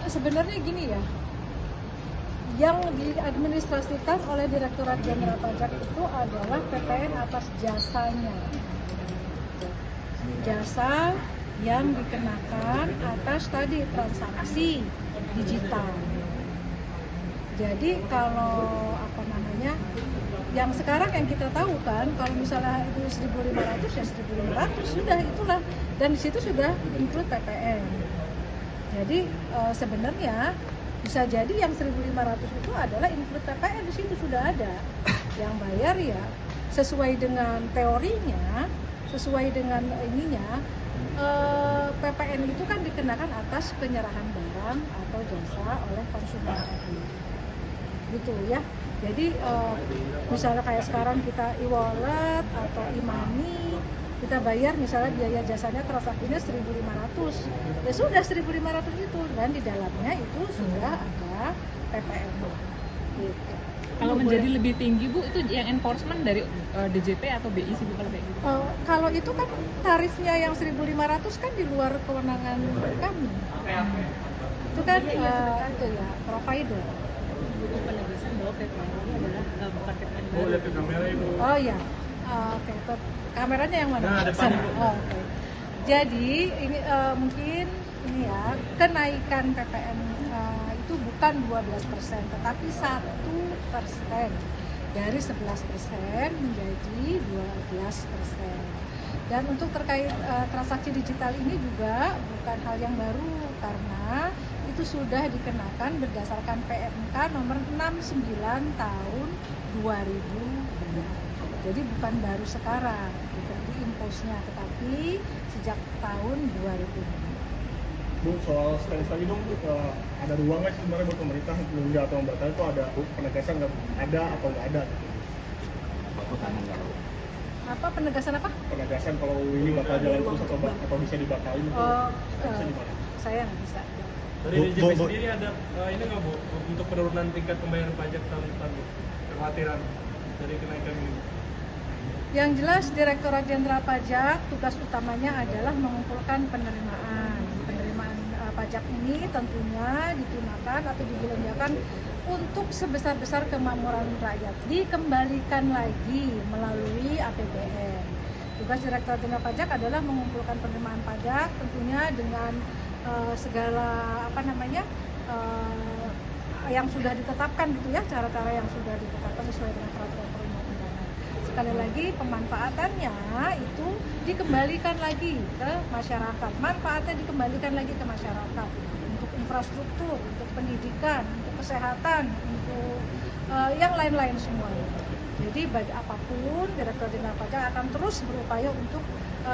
Sebenarnya gini ya, yang diadministrasikan oleh Direktorat Jenderal Pajak itu adalah PPN atas jasanya. Jasa yang dikenakan atas tadi transaksi digital. Jadi kalau apa namanya, yang sekarang yang kita tahu kan, kalau misalnya itu 1.500 ya 1.500 sudah itulah, dan di situ sudah include PPN. Jadi sebenarnya bisa jadi yang 1.500 itu adalah include PPN, di situ sudah ada. Yang bayar ya sesuai dengan teorinya, sesuai dengan ininya, PPN itu kan dikenakan atas penyerahan barang atau jasa oleh konsumen gitu ya. Jadi misalnya kayak sekarang kita e-wallet atau e-money, kita bayar misalnya biaya jasanya transaksinya 1.500, ya sudah 1.500 itu, dan di dalamnya itu sudah ada PPN gitu. Kalau menjadi lebih tinggi Bu, itu yang enforcement dari DJP atau BI sih Bu kalau kayak gitu? Kalau itu kan tarifnya yang 1.500 kan di luar kewenangan kami. Itu kan itu ya provider. Butuh penegasan bahwa PPN ini adalah bukan PPN baru. Oh, lihat ke kamera Ibu. Oh ya, oke. Kameranya yang mana? Nah, depan Ibu. Oke. Jadi ini mungkin ini ya, kenaikan PPN itu bukan 12%, tetapi 1% dari 11% menjadi 12%. Dan untuk terkait transaksi digital ini juga bukan hal yang baru, karena itu sudah dikenakan berdasarkan PMK nomor 69 tahun 2002. Jadi bukan baru sekarang di imposnya, tetapi sejak tahun 2002. Bu, soal status tadi dong, ada ruang nggak sih sebenarnya buat pemerintah menunda atau membatalkan itu, ada penegasan nggak, ada atau nggak ada? Apa penegasan apa? Penegasan kalau ini bakal jalan terus atau bisa dibatalin itu bisa di mana? Saya nggak bisa. Dari DJP sendiri ada ini nggak Bu, untuk penurunan tingkat pembayaran pajak tahun depan Bu? Kekhawatiran dari kenaikan ini? Yang jelas Direktorat Jenderal Pajak tugas utamanya adalah mengumpulkan penerimaan pajak ini tentunya digunakan atau dibelanjakan untuk sebesar-besar kemakmuran rakyat, dikembalikan lagi melalui APBN. Tugas Direktorat Jenderal Pajak adalah mengumpulkan penerimaan pajak tentunya dengan segala apa namanya yang sudah ditetapkan gitu ya, cara-cara yang sudah ditetapkan sesuai dengan peraturan perundang-undangan. Sekali lagi pemanfaatannya itu dikembalikan lagi ke masyarakat, manfaatnya dikembalikan lagi ke masyarakat untuk infrastruktur, untuk pendidikan, untuk kesehatan, untuk yang lain-lain semua. Jadi baik apapun Direktorat Jenderal Pajak akan terus berupaya untuk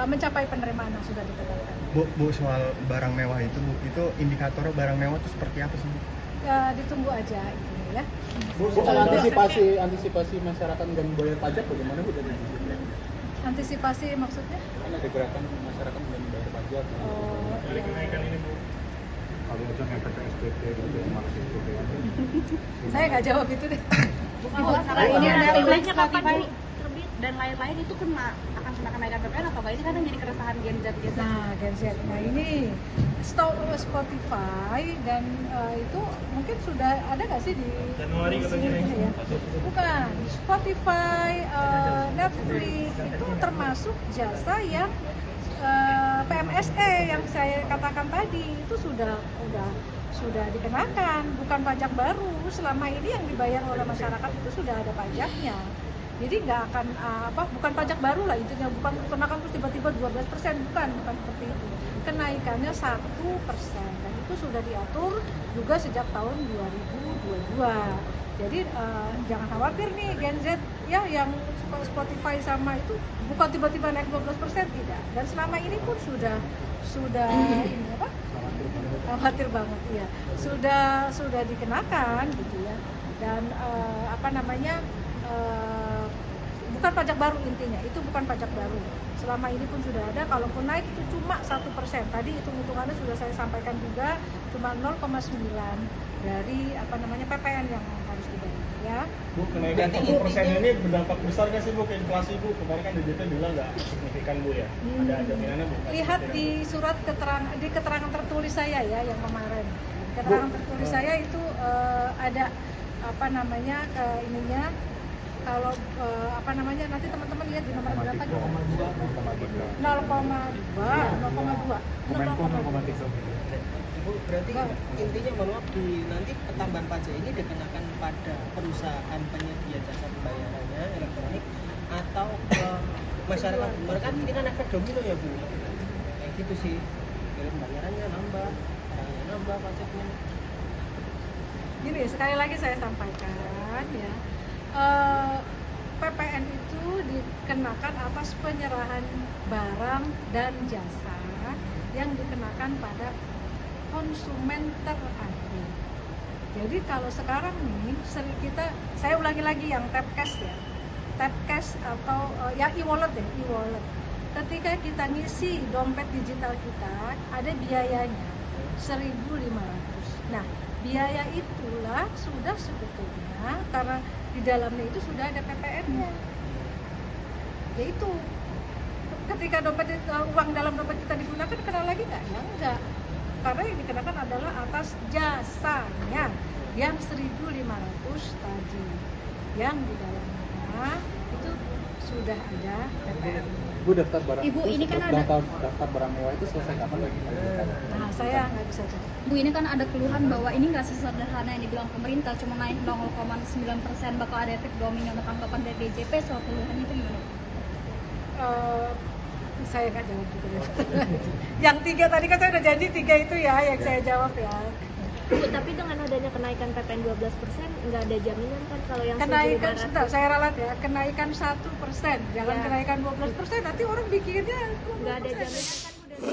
mencapai penerimaan yang sudah ditetapkan. Bu, soal barang mewah itu, Bu, itu indikator barang mewah itu seperti apa sih, Bu? Ditunggu aja ini ya. Bu, soal antisipasi masyarakat nggak membayar pajak bagaimana Bu dari DJP? Antisipasi maksudnya? Kan ada gerakan masyarakat nggak membayar pajak. Dari kenaikan ini Bu? Kalau udah ngepet SPT gitu, malah SPT. Saya nggak jawab itu deh. Kalau ini ada iklannya kapan Bu terbit dan lain-lain itu akan kena kenaikan PPN atau nggak? Ini kan jadi keresahan Gen Z gitu. Nah, Gen Z. Nah ini Spotify dan itu mungkin sudah ada nggak sih di Januari katanya ya? Bukan. Spotify, Netflix itu termasuk jasa yang PMSE yang saya katakan tadi itu sudah dikenakan, bukan pajak baru. Selama ini yang dibayar oleh masyarakat itu sudah ada pajaknya. Jadi nggak akan bukan pajak baru lah intinya, bukan kenakan terus tiba-tiba 12%, bukan seperti itu. Kenaikannya 1%, dan itu sudah diatur juga sejak tahun 2022. Jadi jangan khawatir nih Gen Z ya, yang Spotify sama itu bukan tiba-tiba naik 12%, tidak. Dan selama ini pun sudah ini apa? Khawatir banget ya. Sudah dikenakan gitu ya. Dan bukan pajak baru intinya, itu bukan pajak baru. Selama ini pun sudah ada, kalaupun naik itu cuma 1%. Tadi hitung-hitungannya sudah saya sampaikan juga, cuma 0,9 dari PPN yang harus dibayar ya. Bu, kenaikan 1% ini berdampak besar nggak sih Bu ke inflasi Bu? Kemarin kan DJP bilang nggak signifikan Bu ya. Ada jaminannya Bu? Lihat di keterangan tertulis saya ya yang kemarin. keterangan tertulis saya itu ada apa namanya ininya, kalau apa namanya, nanti teman-teman lihat di nomor berapa gitu. 0,2. Ibu, berarti intinya bahwa nanti tambahan pajak ini dikenakan pada perusahaan penyedia jasa pembayarannya elektronik atau ke masyarakat. Mereka ini kan efek domino ya Bu, kayak gitu sih, pembayarannya nambah, barangnya nambah, pajaknya. Gini, sekali lagi saya sampaikan ya, PPN itu dikenakan atas penyerahan barang dan jasa yang dikenakan pada konsumen terakhir. Jadi kalau sekarang nih saya ulangi lagi yang tap cash ya, tap cash atau ya e-wallet deh, e-wallet. Ketika kita ngisi dompet digital kita, ada biayanya 1.500. Nah, biaya itulah sudah sebetulnya karena di dalamnya itu sudah ada PPN-nya. Yaitu ketika uang dalam dompet kita digunakan, kena lagi nggak? Ya enggak. Karena yang dikenakan adalah atas jasanya yang 1.500 tadi, yang di dalamnya itu sudah ada PPN. Bu, daftar barang Ibu, ini kan daftar barang mewah itu selesai kapan lagi? Nah, saya nggak bisa jawab. Bu, ini kan ada keluhan bahwa ini nggak sesederhana yang dibilang pemerintah, cuma naik 0,9%, bakal ada efek domino. Tanggapan dari DJP soal keluhan itu gimana? Saya nggak jawab juga. Yang 3 tadi kan saya udah janji 3 itu ya yang saya jawab ya. Bu, tapi dengan adanya kenaikan PPN 12% nggak ada jaminan kan kalau yang Kenaikan, 1.500? sebentar, saya ralat ya, kenaikan 1%, jangan Ya. kenaikan 12%, nanti orang pikirnya Nggak ada jaminan kan Bu dari